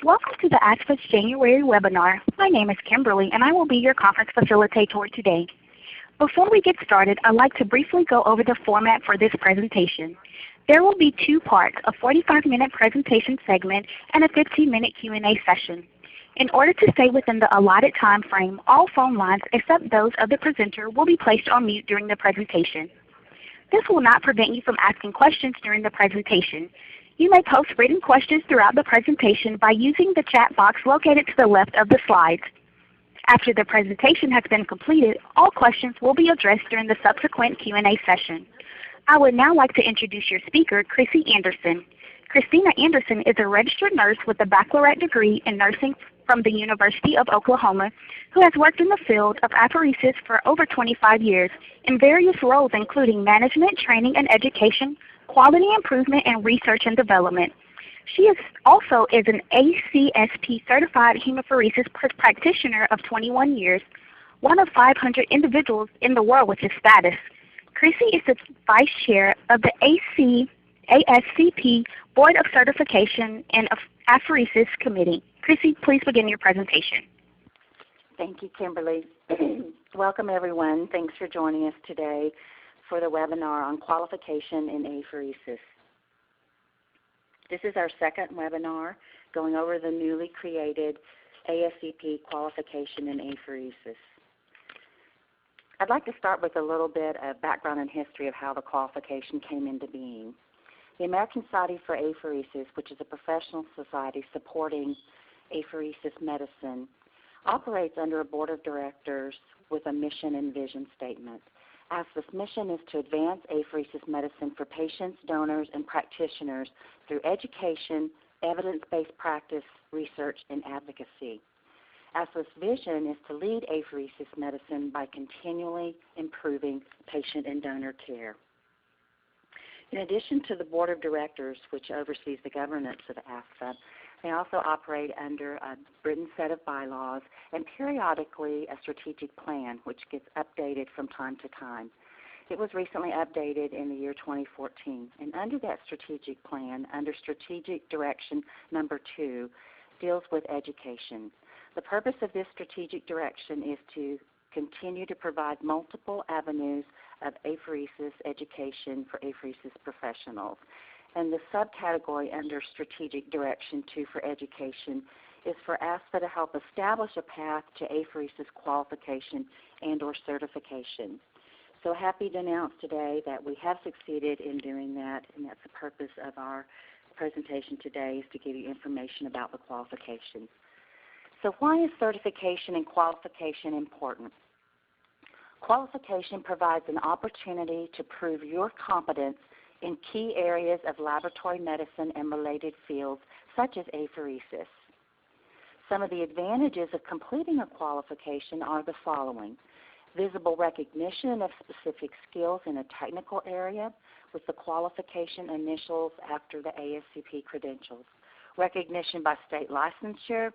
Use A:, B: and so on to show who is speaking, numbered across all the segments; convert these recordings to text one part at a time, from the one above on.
A: Welcome to the ASCP's January webinar. My name is Kimberly and I will be your conference facilitator today. Before we get started, I'd like to briefly go over the format for this presentation. There will be two parts, a 45-minute presentation segment and a 15-minute Q&A session. In order to stay within the allotted time frame, all phone lines except those of the presenter will be placed on mute during the presentation. This will not prevent you from asking questions during the presentation. You may post written questions throughout the presentation by using the chat box located to the left of the slides. After the presentation has been completed, all questions will be addressed during the subsequent Q&A session. I would now like to introduce your speaker, Chrissy Anderson. Christina Anderson is a registered nurse with a baccalaureate degree in nursing from the University of Oklahoma, who has worked in the field of apheresis for over 25 years in various roles including management, training and education, quality improvement, and research and development. She is also an ASCP certified hemopheresis practitioner of 21 years, one of 500 individuals in the world with this status. Chrissy is the Vice Chair of the ASCP Board of Certification and Apheresis Committee. Chrissy, please begin your presentation.
B: Thank you, Kimberly. Welcome, everyone. Thanks for joining us today for the webinar on qualification in apheresis. This is our second webinar going over the newly created ASCP qualification in apheresis. I'd like to start with a little bit of background and history of how the qualification came into being. The American Society for Apheresis, which is a professional society supporting apheresis medicine, operates under a board of directors with a mission and vision statement. ASCP's mission is to advance apheresis medicine for patients, donors, and practitioners through education, evidence-based practice, research, and advocacy. ASCP's vision is to lead apheresis medicine by continually improving patient and donor care. In addition to the board of directors, which oversees the governance of ASCP, they also operate under a written set of bylaws and periodically a strategic plan, which gets updated from time to time. It was recently updated in the year 2014. And under that strategic plan, under strategic direction number 2, deals with education. The purpose of this strategic direction is to continue to provide multiple avenues of apheresis education for apheresis professionals. And the subcategory under Strategic Direction 2 for Education is for ASCP to help establish a path to apheresis qualification and or certification. So happy to announce today that we have succeeded in doing that, and that's the purpose of our presentation today, is to give you information about the qualification. So why is certification and qualification important? Qualification provides an opportunity to prove your competence in key areas of laboratory medicine and related fields, such as apheresis. Some of the advantages of completing a qualification are the following: visible recognition of specific skills in a technical area with the qualification initials after the ASCP credentials, recognition by state licensure.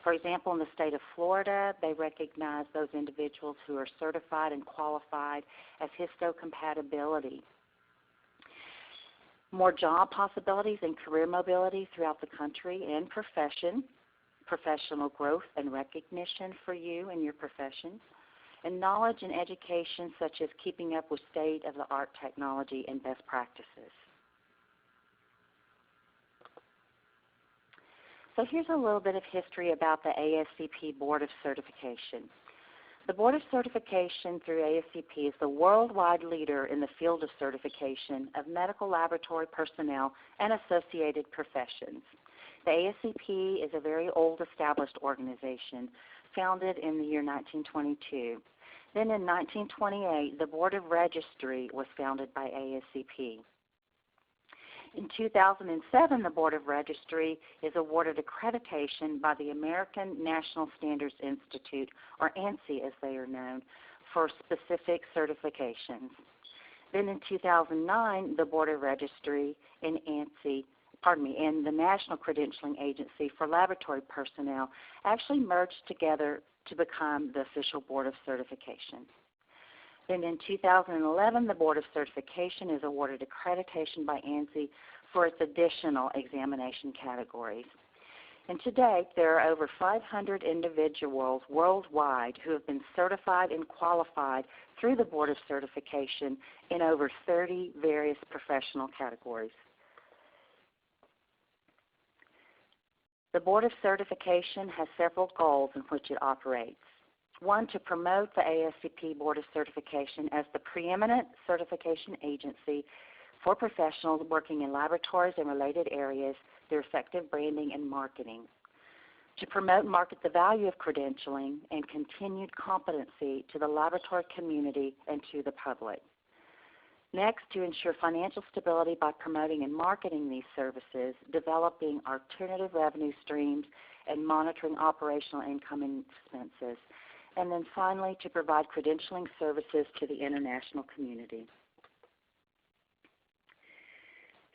B: For example, in the state of Florida, they recognize those individuals who are certified and qualified as histocompatibility. More job possibilities and career mobility throughout the country and profession, professional growth and recognition for you and your profession, and knowledge and education such as keeping up with state-of-the-art technology and best practices. So here's a little bit of history about the ASCP Board of Certification. The Board of Certification through ASCP is the worldwide leader in the field of certification of medical laboratory personnel and associated professions. The ASCP is a very old established organization, founded in the year 1922. Then in 1928, the Board of Registry was founded by ASCP. In 2007, the Board of Registry is awarded accreditation by the American National Standards Institute, or ANSI as they are known, for specific certifications. Then in 2009, the Board of Registry and ANSI, and the National Credentialing Agency for Laboratory Personnel actually merged together to become the official Board of Certification. Then in 2011, the Board of Certification is awarded accreditation by ANSI for its additional examination categories. And to date, there are over 500 individuals worldwide who have been certified and qualified through the Board of Certification in over 30 various professional categories. The Board of Certification has several goals in which it operates. One, to promote the ASCP Board of Certification as the preeminent certification agency for professionals working in laboratories and related areas through effective branding and marketing. To promote and market the value of credentialing and continued competency to the laboratory community and to the public. Next, to ensure financial stability by promoting and marketing these services, developing alternative revenue streams, and monitoring operational income and expenses. And then finally, to provide credentialing services to the international community.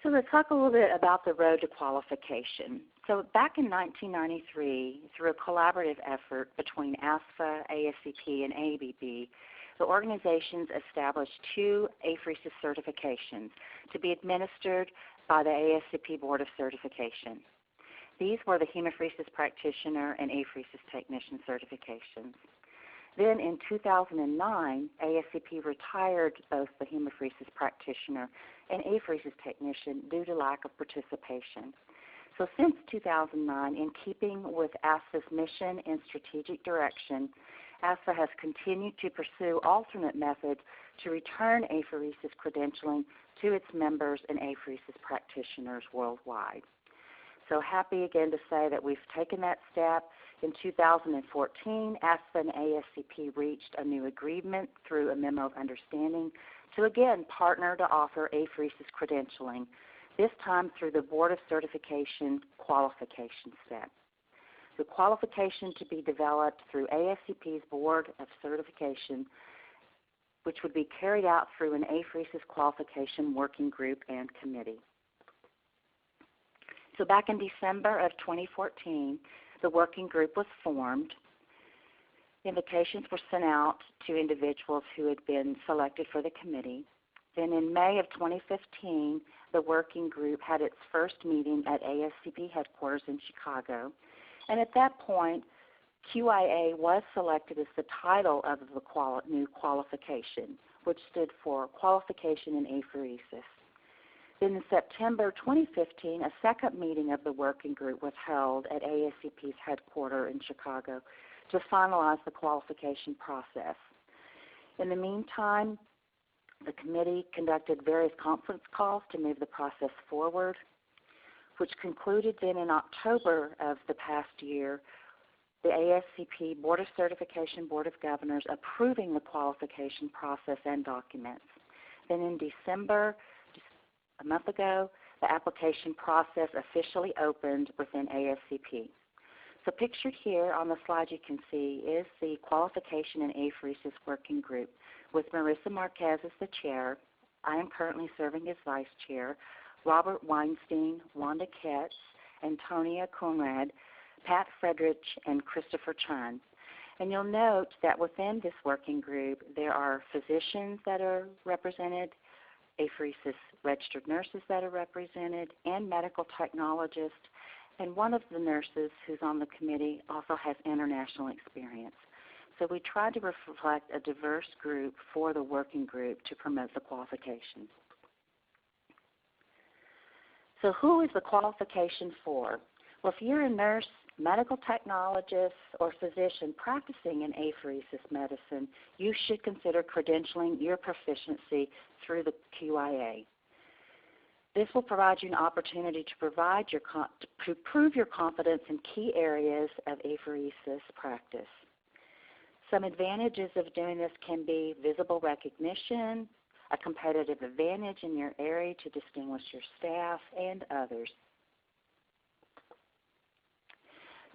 B: So let's talk a little bit about the road to qualification. So back in 1993, through a collaborative effort between ASFA, ASCP, and ABB, the organizations established 2 apheresis certifications to be administered by the ASCP Board of Certification. These were the hemopheresis practitioner and apheresis technician certifications. Then in 2009, ASCP retired both the hemopheresis practitioner and apheresis technician due to lack of participation. So since 2009, in keeping with ASFA's mission and strategic direction, ASFA has continued to pursue alternate methods to return apheresis credentialing to its members and apheresis practitioners worldwide. So happy again to say that we've taken that step. In 2014, ASFA and ASCP reached a new agreement through a memo of understanding to again partner to offer apheresis credentialing, this time through the Board of Certification qualification step. The qualification to be developed through ASCP's Board of Certification, which would be carried out through an apheresis qualification working group and committee. So back in December of 2014, the working group was formed. Invitations were sent out to individuals who had been selected for the committee. Then in May of 2015, the working group had its first meeting at ASCP headquarters in Chicago. And at that point, QIA was selected as the title of the new qualification, which stood for Qualification in Apheresis. Then in September 2015, a second meeting of the working group was held at ASCP's headquarters in Chicago to finalize the qualification process. In the meantime, the committee conducted various conference calls to move the process forward, which concluded then in October of the past year, the ASCP Board of Certification Board of Governors approving the qualification process and documents. Then in December, a month ago, the application process officially opened within ASCP. So pictured here on the slide you can see is the Qualification and Apheresis Working Group with Marissa Marquez as the chair. I am currently serving as vice chair. Robert Weinstein, Wanda Ketz, Antonia Conrad, Pat Friedrich, and Christopher Chun. And you'll note that within this working group there are physicians that are represented, apheresis registered nurses that are represented, and medical technologists. And one of the nurses who's on the committee also has international experience. So we tried to reflect a diverse group for the working group to promote the qualification. So who is the qualification for? Well, if you're a nurse, medical technologist, or physician practicing in apheresis medicine, you should consider credentialing your proficiency through the QIA. This will provide you an opportunity to prove your competence in key areas of apheresis practice. Some advantages of doing this can be visible recognition, a competitive advantage in your area to distinguish your staff, and others.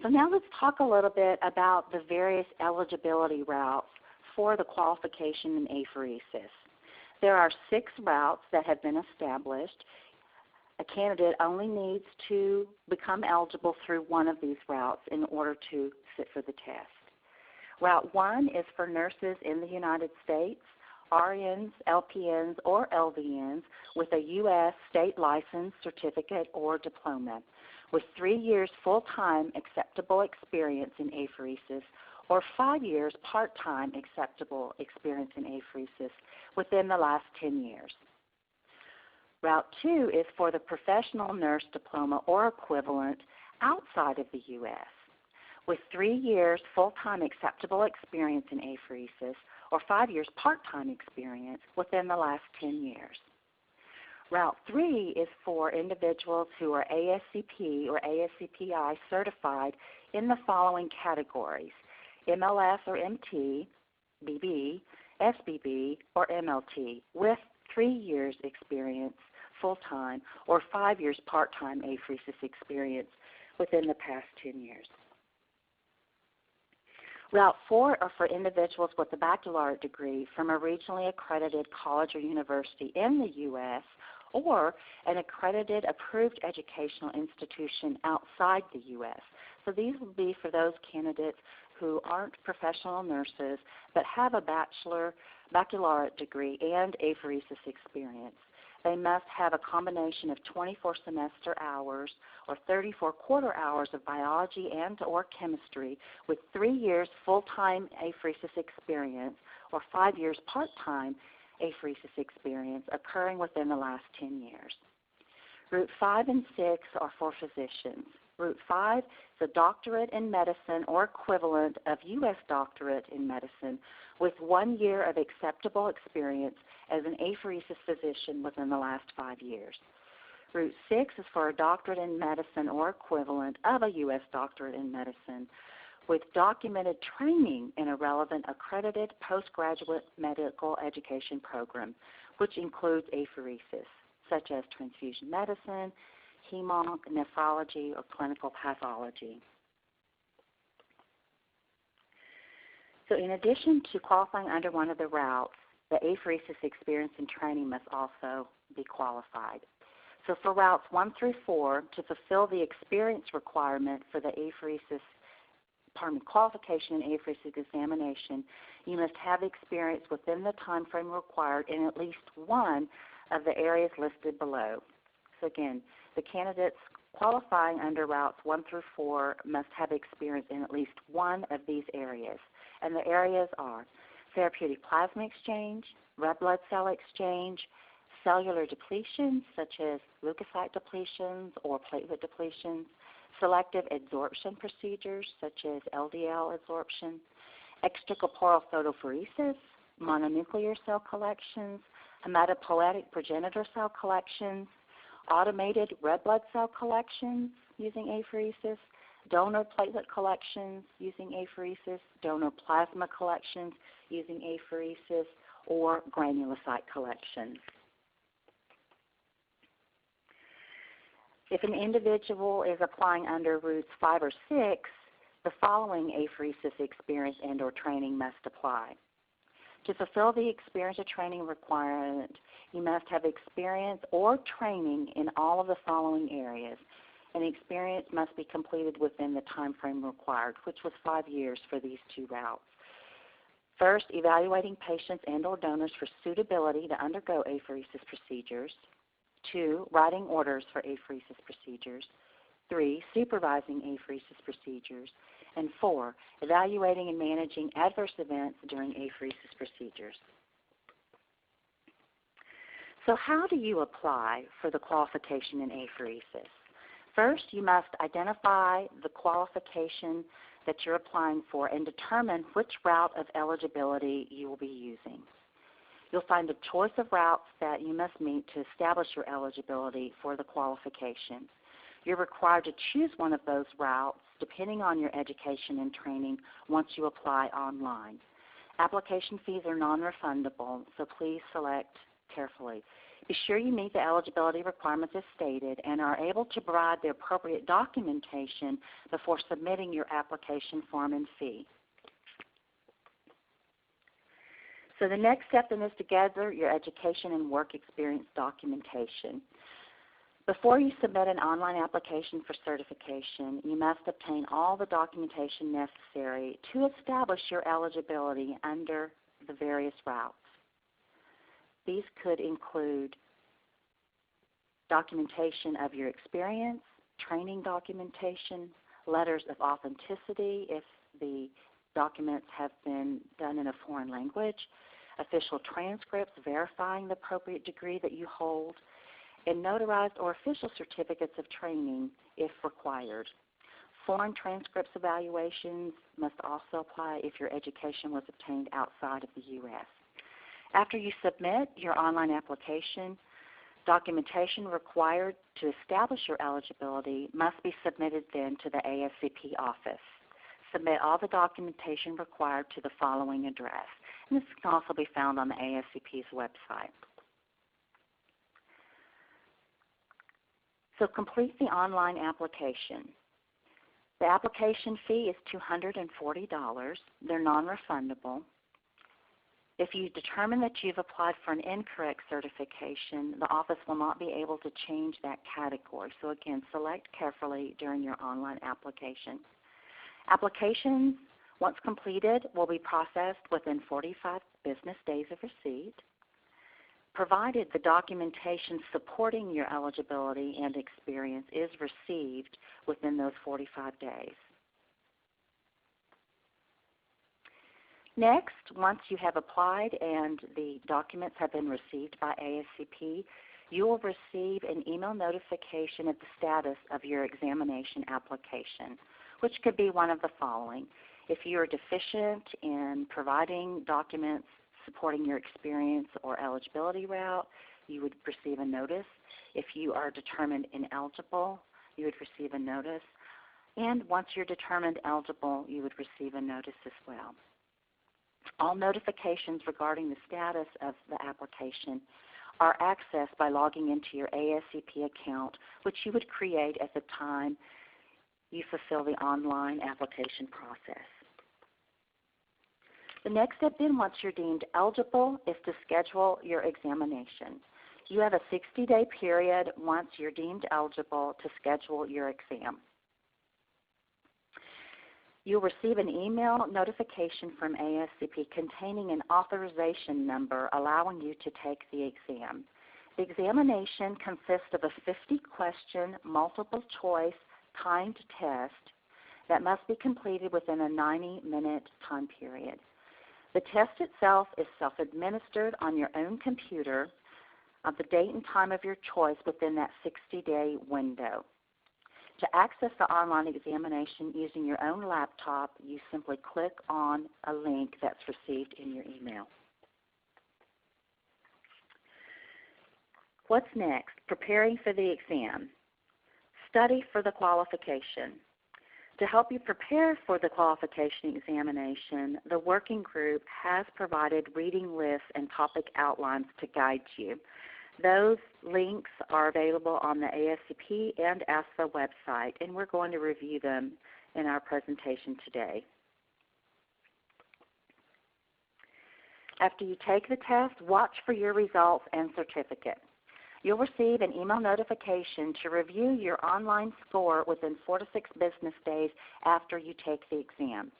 B: So now let's talk a little bit about the various eligibility routes for the qualification in apheresis. There are 6 routes that have been established. A candidate only needs to become eligible through one of these routes in order to sit for the test. Route 1 is for nurses in the United States, RNs, LPNs, or LVNs with a U.S. state license, certificate, or diploma. with 3 years full-time acceptable experience in apheresis or 5 years part-time acceptable experience in apheresis within the last 10 years. Route 2 is for the professional nurse diploma or equivalent outside of the U.S. with 3 years full-time acceptable experience in apheresis or 5 years part-time experience within the last 10 years. Route 3 is for individuals who are ASCP or ASCPI certified in the following categories: MLS or MT, BB, SBB, or MLT with 3 years experience full-time or 5 years part-time apheresis experience within the past 10 years. Route 4 are for individuals with a baccalaureate degree from a regionally accredited college or university in the U.S. or an accredited approved educational institution outside the U.S. So these will be for those candidates who aren't professional nurses but have a baccalaureate degree and apheresis experience. They must have a combination of 24 semester hours or 34 quarter hours of biology and or chemistry with 3 years full-time apheresis experience or 5 years part-time apheresis experience occurring within the last 10 years. Route 5 and 6 are for physicians. Route 5 is a doctorate in medicine or equivalent of U.S. doctorate in medicine with 1 year of acceptable experience as an apheresis physician within the last 5 years. Route 6 is for a doctorate in medicine or equivalent of a U.S. doctorate in medicine with documented training in a relevant accredited postgraduate medical education program, which includes apheresis, such as transfusion medicine, hemonc, nephrology, or clinical pathology. So in addition to qualifying under one of the routes, the apheresis experience and training must also be qualified. So for routes 1 through 4, to fulfill the experience requirement for the qualification and apheresis examination, you must have experience within the time frame required in at least one of the areas listed below. So again, the candidates qualifying under routes 1 through 4 must have experience in at least one of these areas. And the areas are therapeutic plasma exchange, red blood cell exchange, cellular depletions such as leukocyte depletions or platelet depletions, selective adsorption procedures such as LDL adsorption, extracorporeal photopheresis, mononuclear cell collections, hematopoietic progenitor cell collections, automated red blood cell collections using apheresis, donor platelet collections using apheresis, donor plasma collections using apheresis, or granulocyte collections. If an individual is applying under routes 5 or 6, the following apheresis experience and or training must apply. To fulfill the experience or training requirement, you must have experience or training in all of the following areas, and the experience must be completed within the time frame required, which was 5 years for these two routes. First, evaluating patients and or donors for suitability to undergo apheresis procedures. 2, writing orders for apheresis procedures. 3, supervising apheresis procedures. And 4, evaluating and managing adverse events during apheresis procedures. So how do you apply for the qualification in apheresis? First, you must identify the qualification that you're applying for and determine which route of eligibility you will be using. You'll find a choice of routes that you must meet to establish your eligibility for the qualification. You're required to choose one of those routes depending on your education and training once you apply online. Application fees are non-refundable, so please select carefully. Be sure you meet the eligibility requirements as stated and are able to provide the appropriate documentation before submitting your application form and fee. So the next step then is to gather your education and work experience documentation. Before you submit an online application for certification, you must obtain all the documentation necessary to establish your eligibility under the various routes. These could include documentation of your experience, training documentation, letters of authenticity if the documents have been done in a foreign language, official transcripts verifying the appropriate degree that you hold, and notarized or official certificates of training if required. Foreign transcripts evaluations must also apply if your education was obtained outside of the U.S. After you submit your online application, documentation required to establish your eligibility must be submitted then to the ASCP office. Submit all the documentation required to the following address. And this can also be found on the ASCP's website. So complete the online application. The application fee is $240. They're non-refundable. If you determine that you've applied for an incorrect certification, the office will not be able to change that category. So again, select carefully during your online application. Applications, once completed, will be processed within 45 business days of receipt, provided the documentation supporting your eligibility and experience is received within those 45 days. Next, once you have applied and the documents have been received by ASCP, you will receive an email notification of the status of your examination application, which could be one of the following. If you are deficient in providing documents supporting your experience or eligibility route, you would receive a notice. If you are determined ineligible, you would receive a notice. And once you're determined eligible, you would receive a notice as well. All notifications regarding the status of the application are accessed by logging into your ASCP account, which you would create at the time you fulfill the online application process. The next step then, once you're deemed eligible, is to schedule your examination. You have a 60-day period once you're deemed eligible to schedule your exam. You'll receive an email notification from ASCP containing an authorization number allowing you to take the exam. The examination consists of a 50-question, multiple-choice, timed test that must be completed within a 90-minute time period. The test itself is self-administered on your own computer of the date and time of your choice within that 60-day window. To access the online examination using your own laptop, you simply click on a link that's received in your email. What's next? Preparing for the exam. Study for the qualification. To help you prepare for the qualification examination, the working group has provided reading lists and topic outlines to guide you. Those links are available on the ASCP and ASFA website, and we're going to review them in our presentation today. After you take the test, watch for your results and certificate. You'll receive an email notification to review your online score within 4 to 6 business days after you take the exam.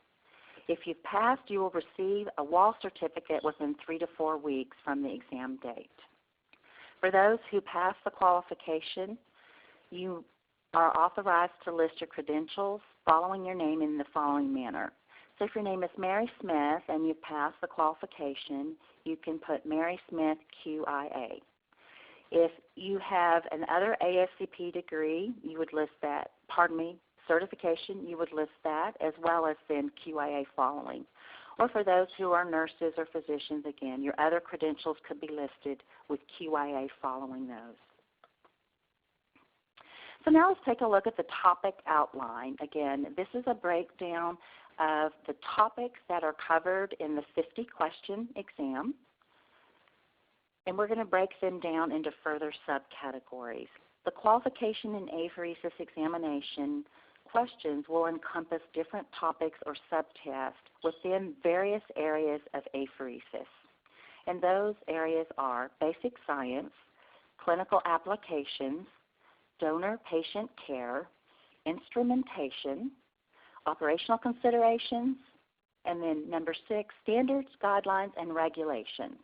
B: If you've passed, you will receive a wall certificate within 3 to 4 weeks from the exam date. For those who pass the qualification, you are authorized to list your credentials following your name in the following manner. So if your name is Mary Smith and you've passed the qualification, you can put Mary Smith QIA. If you have another ASCP degree, you would list that, certification, you would list that, as well as then QIA following. Or for those who are nurses or physicians, again, your other credentials could be listed with QIA following those. So now let's take a look at the topic outline. Again, this is a breakdown of the topics that are covered in the 50-question exam, and we're going to break them down into further subcategories. The qualification and apheresis examination questions will encompass different topics or subtests within various areas of apheresis. And those areas are basic science, clinical applications, donor-patient care, instrumentation, operational considerations, and then number 6, standards, guidelines, and regulations.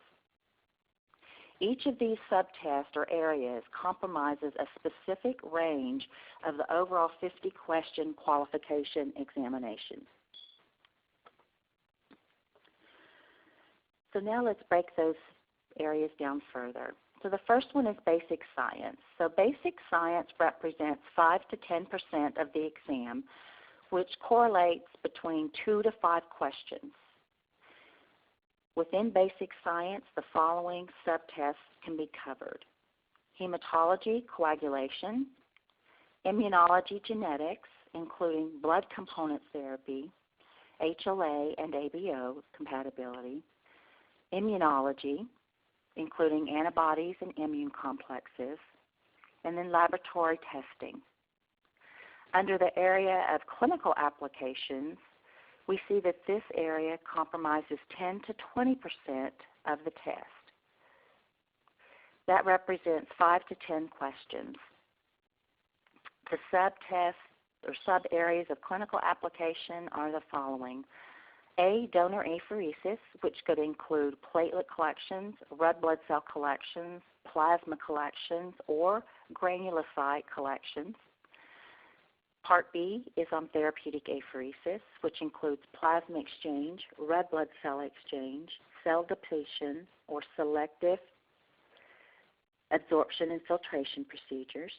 B: Each of these subtests or areas compromises a specific range of the overall 50-question qualification examination. So now let's break those areas down further. So the first one is basic science. So basic science represents 5 to 10% of the exam, which correlates between 2 to 5 questions. Within basic science, the following subtests can be covered: hematology, coagulation, immunology, genetics, including blood component therapy, HLA and ABO compatibility, immunology, including antibodies and immune complexes, and then laboratory testing. Under the area of clinical applications, we see that this area compromises 10 to 20% of the test. That represents 5 to 10 questions. The subtests or sub-areas of clinical application are the following: A, donor apheresis, which could include platelet collections, red blood cell collections, plasma collections, or granulocyte collections. Part B is on therapeutic apheresis, which includes plasma exchange, red blood cell exchange, cell depletion, or selective absorption and filtration procedures.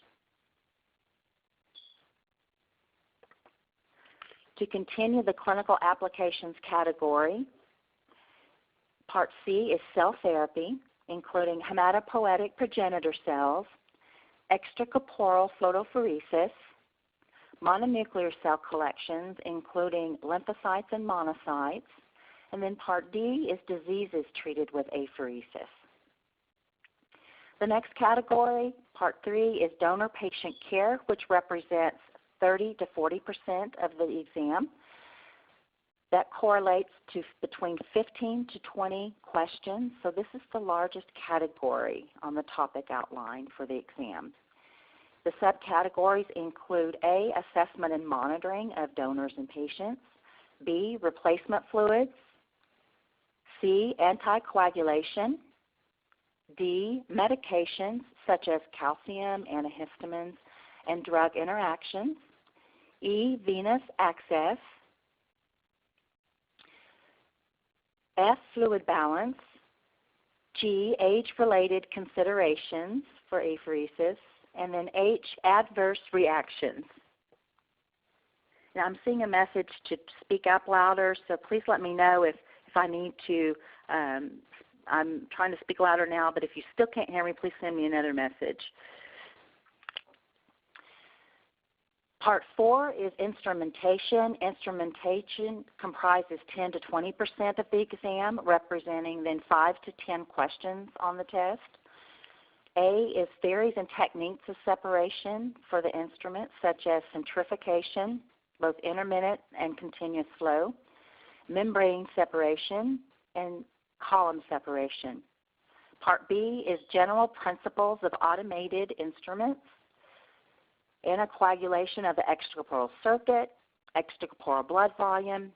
B: To continue the clinical applications category, Part C is cell therapy, including hematopoietic progenitor cells, extracorporeal photopheresis, mononuclear cell collections, including lymphocytes and monocytes, and then Part D is diseases treated with apheresis. The next category, Part 3, is donor patient care, which represents 30 to 40% of the exam. That correlates to between 15 to 20 questions, so this is the largest category on the topic outline for the exam. The subcategories include A, assessment and monitoring of donors and patients, B, replacement fluids, C, anticoagulation, D, medications such as calcium, antihistamines, and drug interactions, E, venous access, F, fluid balance, G, age-related considerations for apheresis, and then H, adverse reactions. Now I'm seeing a message to speak up louder, so please let me know if I need to. I'm trying to speak louder now, but if you still can't hear me, please send me another message. Part 4 is instrumentation. Instrumentation comprises 10 to 20% of the exam, representing then 5 to 10 questions on the test. A is theories and techniques of separation for the instruments, such as centrifugation, both intermittent and continuous flow, membrane separation, and column separation. Part B is general principles of automated instruments, anticoagulation of the extracorporeal circuit, extracorporeal blood volume,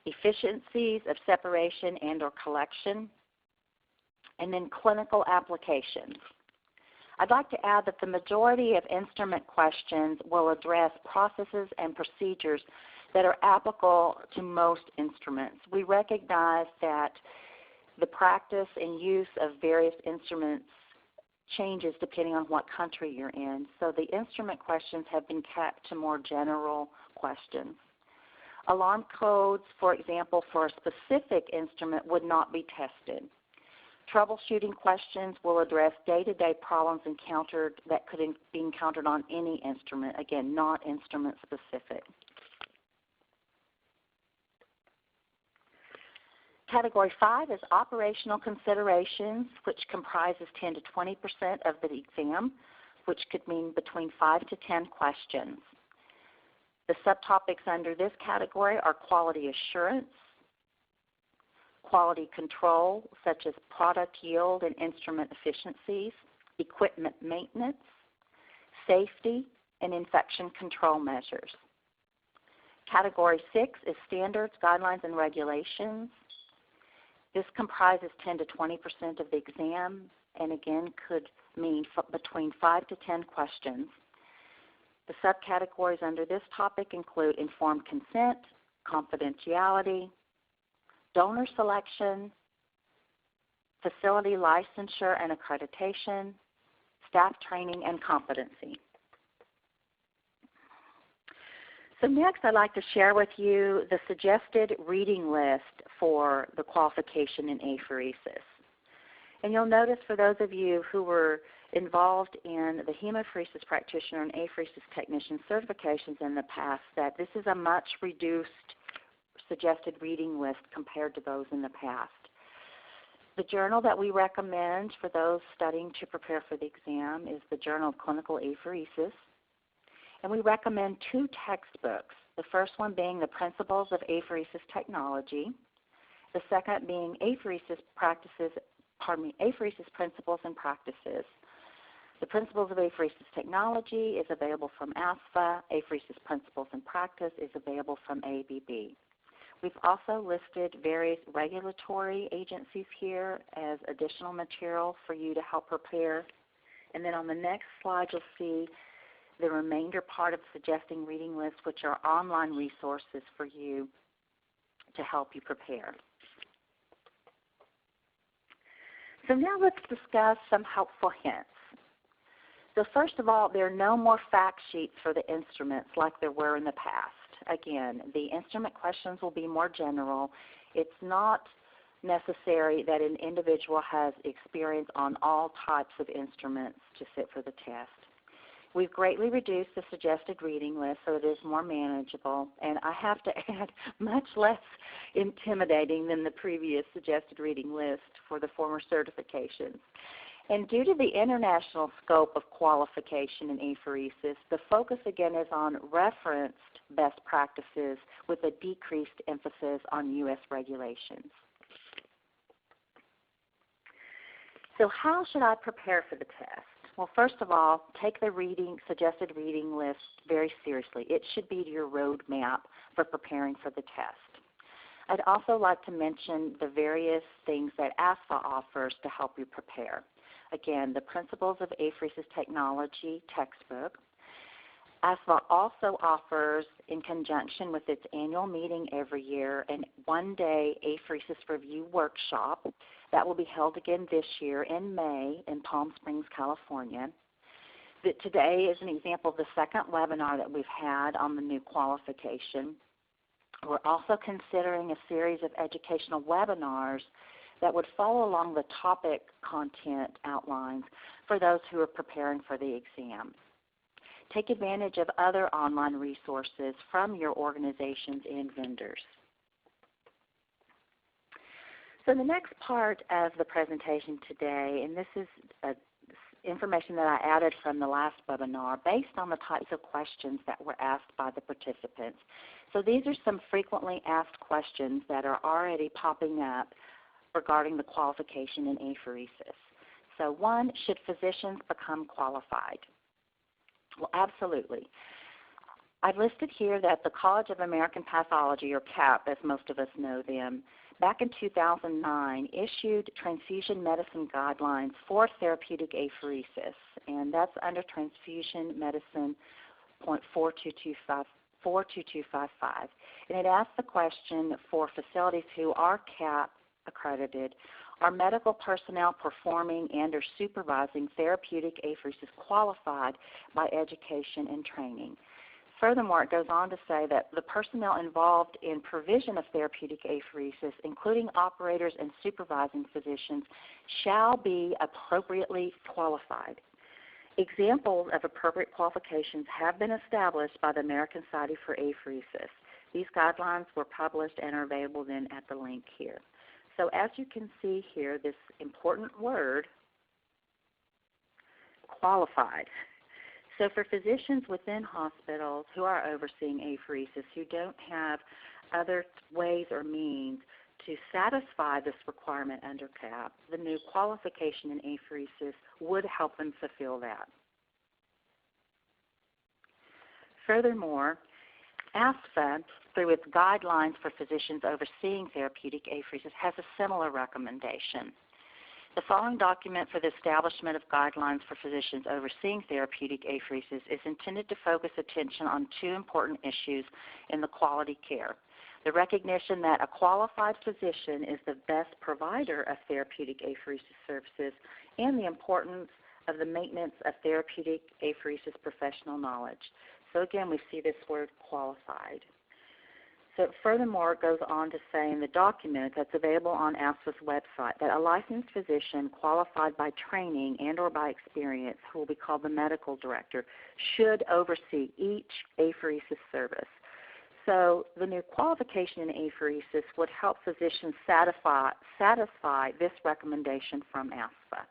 B: efficiencies of separation and or collection, and then clinical applications. I'd like to add that the majority of instrument questions will address processes and procedures that are applicable to most instruments. We recognize that the practice and use of various instruments changes depending on what country you're in. So the instrument questions have been kept to more general questions. Alarm codes, for example, for a specific instrument would not be tested. Troubleshooting questions will address day-to-day problems encountered that could be encountered on any instrument, again, not instrument specific. Category 5 is operational considerations, which comprises 10 to 20% of the exam, which could mean between 5 to 10 questions. The subtopics under this category are quality assurance, quality control, such as product yield and instrument efficiencies, equipment maintenance, safety, and infection control measures. Category 6 is standards, guidelines, and regulations. This comprises 10 to 20% of the exam, and again could mean between 5 to 10 questions. The subcategories under this topic include informed consent, confidentiality, donor selection, facility licensure and accreditation, staff training, and competency. So next I'd like to share with you the suggested reading list for the qualification in apheresis. And you'll notice for those of you who were involved in the hemopheresis practitioner and apheresis technician certifications in the past that this is a much reduced suggested reading list compared to those in the past. The journal that we recommend for those studying to prepare for the exam is the Journal of Clinical Apheresis. And we recommend 2 textbooks, the first one being the Principles of Apheresis Technology, the second being Apheresis Principles and Practices. The Principles of Apheresis Technology is available from ASFA. Apheresis Principles and Practice is available from ABB. We've also listed various regulatory agencies here as additional material for you to help prepare. And then on the next slide you'll see the remainder part of the suggesting reading list, which are online resources for you to help you prepare. So now let's discuss some helpful hints. So first of all, there are no more fact sheets for the instruments like there were in the past. Again, the instrument questions will be more general. It's not necessary that an individual has experience on all types of instruments to sit for the test. We've greatly reduced the suggested reading list so it is more manageable, and I have to add, much less intimidating than the previous suggested reading list for the former certifications. And due to the international scope of qualification in apheresis, the focus again is on referenced best practices with a decreased emphasis on U.S. regulations. So how should I prepare for the test? Well, first of all, take the suggested reading list very seriously. It should be your roadmap for preparing for the test. I'd also like to mention the various things that ASFA offers to help you prepare. Again, the Principles of Apheresis Technology textbook. ASFA also offers, in conjunction with its annual meeting every year, a one-day apheresis review workshop that will be held again this year in May in Palm Springs, California. Today is an example of the second webinar that we've had on the new qualification. We're also considering a series of educational webinars that would follow along the topic content outlines for those who are preparing for the exam. Take advantage of other online resources from your organizations and vendors. So the next part of the presentation today, and this is information that I added from the last webinar based on the types of questions that were asked by the participants. So these are some frequently asked questions that are already popping up regarding the qualification in apheresis. So one, should physicians become qualified? Well, absolutely. I've listed here that the College of American Pathology, or CAP as most of us know them, back in 2009 issued transfusion medicine guidelines for therapeutic apheresis, and that's under transfusion medicine .42255. And it asks the question for facilities who are CAP accredited, are medical personnel performing and or supervising therapeutic apheresis qualified by education and training? Furthermore, it goes on to say that the personnel involved in provision of therapeutic apheresis, including operators and supervising physicians, shall be appropriately qualified. Examples of appropriate qualifications have been established by the American Society for Apheresis. These guidelines were published and are available then at the link here. So as you can see here, this important word, qualified. So for physicians within hospitals who are overseeing apheresis who don't have other ways or means to satisfy this requirement under CAP, the new qualification in apheresis would help them fulfill that. Furthermore, ASCP, through its guidelines for physicians overseeing therapeutic apheresis, has a similar recommendation. The following document for the establishment of guidelines for physicians overseeing therapeutic apheresis is intended to focus attention on two important issues in the quality care. The recognition that a qualified physician is the best provider of therapeutic apheresis services, and the importance of the maintenance of therapeutic apheresis professional knowledge. So again, we see this word qualified. So furthermore, it goes on to say in the document that's available on ASCP's website that a licensed physician qualified by training and or by experience, who will be called the medical director, should oversee each apheresis service. So the new qualification in apheresis would help physicians satisfy this recommendation from ASCP.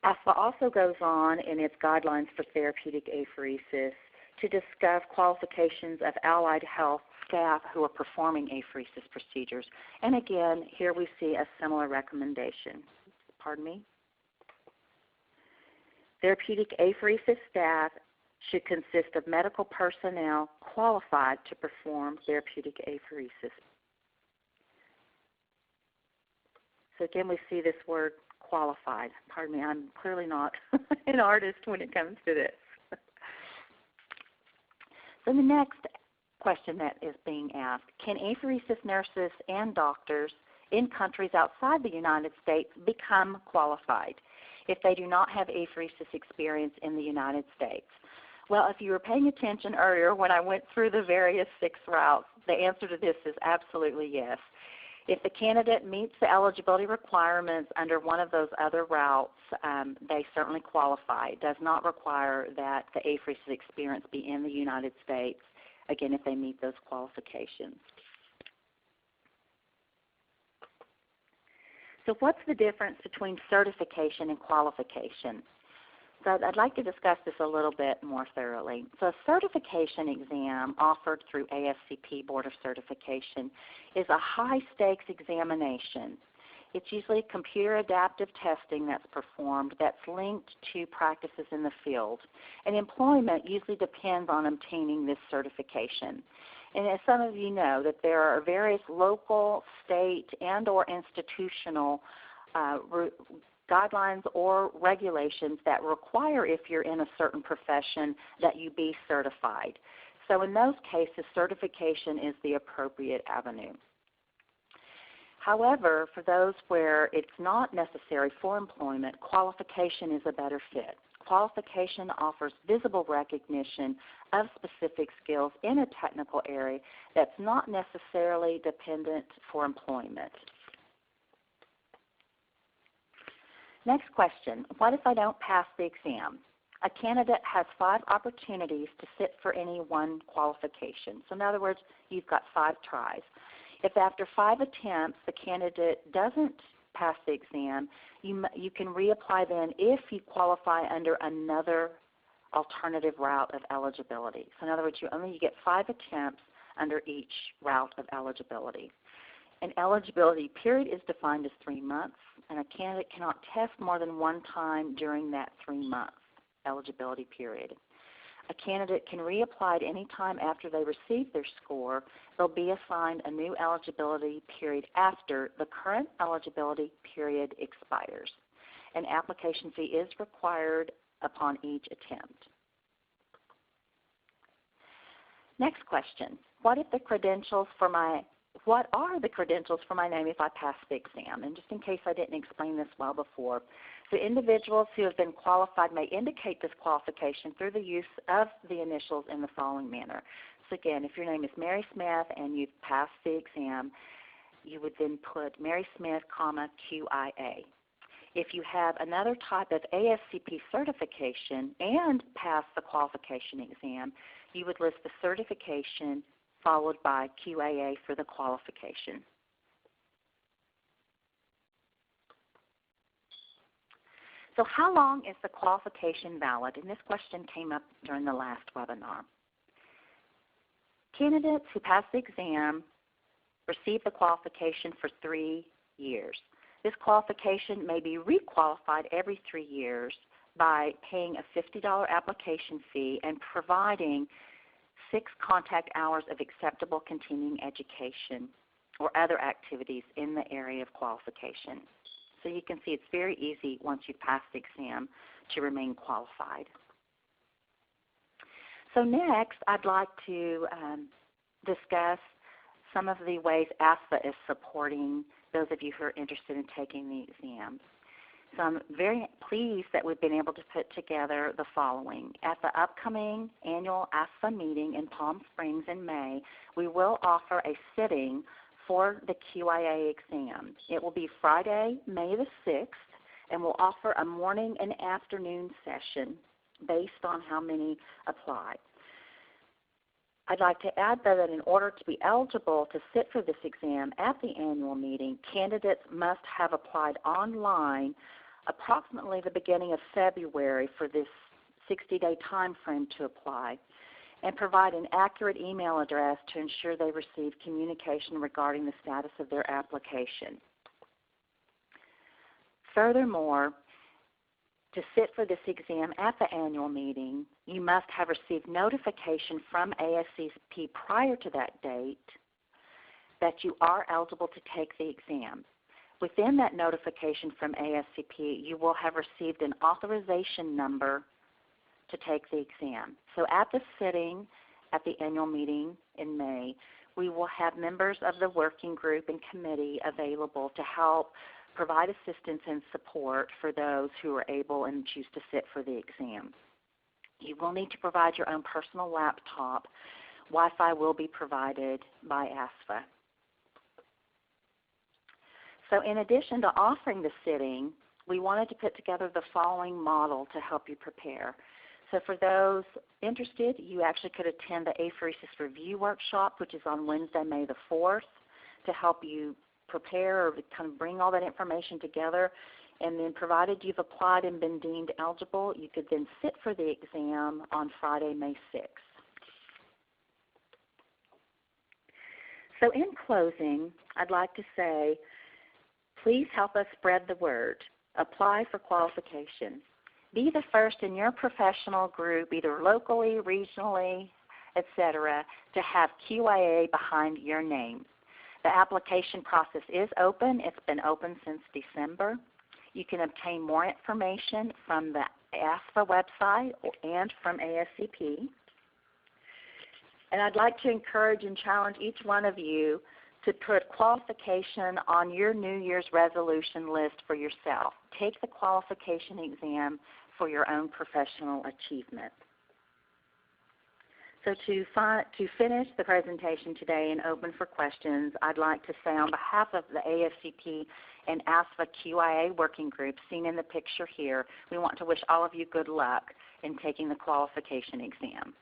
B: ASCP also goes on in its guidelines for therapeutic apheresis to discuss qualifications of allied health staff who are performing apheresis procedures. And again, here we see a similar recommendation. Pardon me? Therapeutic apheresis staff should consist of medical personnel qualified to perform therapeutic apheresis. So again, we see this word qualified. Pardon me, I'm clearly not an artist when it comes to this. So the next question that is being asked, can apheresis nurses and doctors in countries outside the United States become qualified if they do not have apheresis experience in the United States? Well, if you were paying attention earlier when I went through the various 6 routes, the answer to this is absolutely yes. If the candidate meets the eligibility requirements under one of those other routes, they certainly qualify. It does not require that the apheresis experience be in the United States, again, if they meet those qualifications. So what's the difference between certification and qualification? So I'd like to discuss this a little bit more thoroughly. So a certification exam offered through ASCP Board of Certification is a high-stakes examination. It's usually computer adaptive testing that's performed that's linked to practices in the field. And employment usually depends on obtaining this certification. And as some of you know, that there are various local, state, and or institutional guidelines or regulations that require, if you're in a certain profession, that you be certified. So in those cases, certification is the appropriate avenue. However, for those where it's not necessary for employment, qualification is a better fit. Qualification offers visible recognition of specific skills in a technical area that's not necessarily dependent for employment. Next question, what if I don't pass the exam? A candidate has 5 opportunities to sit for any one qualification. So in other words, you've got 5 tries. If after 5 attempts the candidate doesn't pass the exam, you can reapply then if you qualify under another alternative route of eligibility. So in other words, you get 5 attempts under each route of eligibility. An eligibility period is defined as 3 months, and a candidate cannot test more than 1 time during that 3-month eligibility period. A candidate can reapply at any time after they receive their score. They'll be assigned a new eligibility period after the current eligibility period expires. An application fee is required upon each attempt. Next question, what are the credentials for my name if I pass the exam? And just in case I didn't explain this well before, so individuals who have been qualified may indicate this qualification through the use of the initials in the following manner. So again, if your name is Mary Smith and you've passed the exam, you would then put Mary Smith, QIA. If you have another type of ASCP certification and pass the qualification exam, you would list the certification followed by QIA for the qualification. So how long is the qualification valid? And this question came up during the last webinar. Candidates who pass the exam receive the qualification for 3 years. This qualification may be requalified every 3 years, by paying a $50 application fee and providing 6 contact hours of acceptable continuing education or other activities in the area of qualification. So you can see it's very easy once you pass the exam to remain qualified. So next, I'd like to discuss some of the ways ASFA is supporting those of you who are interested in taking the exam. So I'm very pleased that we've been able to put together the following. At the upcoming annual ASFA meeting in Palm Springs in May, we will offer a sitting for the QIA exam. It will be Friday, May the 6th, and we'll offer a morning and afternoon session based on how many apply. I'd like to add, though, that in order to be eligible to sit for this exam at the annual meeting, candidates must have applied online approximately the beginning of February for this 60-day time frame to apply, and provide an accurate email address to ensure they receive communication regarding the status of their application. Furthermore, to sit for this exam at the annual meeting, you must have received notification from ASCP prior to that date that you are eligible to take the exam. Within that notification from ASCP, you will have received an authorization number to take the exam. So at the sitting at the annual meeting in May, we will have members of the working group and committee available to help provide assistance and support for those who are able and choose to sit for the exam. You will need to provide your own personal laptop. Wi-Fi will be provided by ASFA. So in addition to offering the sitting, we wanted to put together the following model to help you prepare. So for those interested, you actually could attend the Apheresis Review Workshop, which is on Wednesday, May the 4th, to help you prepare or kind of bring all that information together. And then provided you've applied and been deemed eligible, you could then sit for the exam on Friday, May 6th. So in closing, I'd like to say, please help us spread the word. Apply for qualification. Be the first in your professional group, either locally, regionally, etc., to have QIA behind your name. The application process is open. It's been open since December. You can obtain more information from the ASFA website and from ASCP. And I'd like to encourage and challenge each one of you to put qualification on your New Year's resolution list for yourself. Take the qualification exam for your own professional achievement. So to finish the presentation today and open for questions, I'd like to say on behalf of the ASCP and ASFA QIA working group seen in the picture here, we want to wish all of you good luck in taking the qualification exam.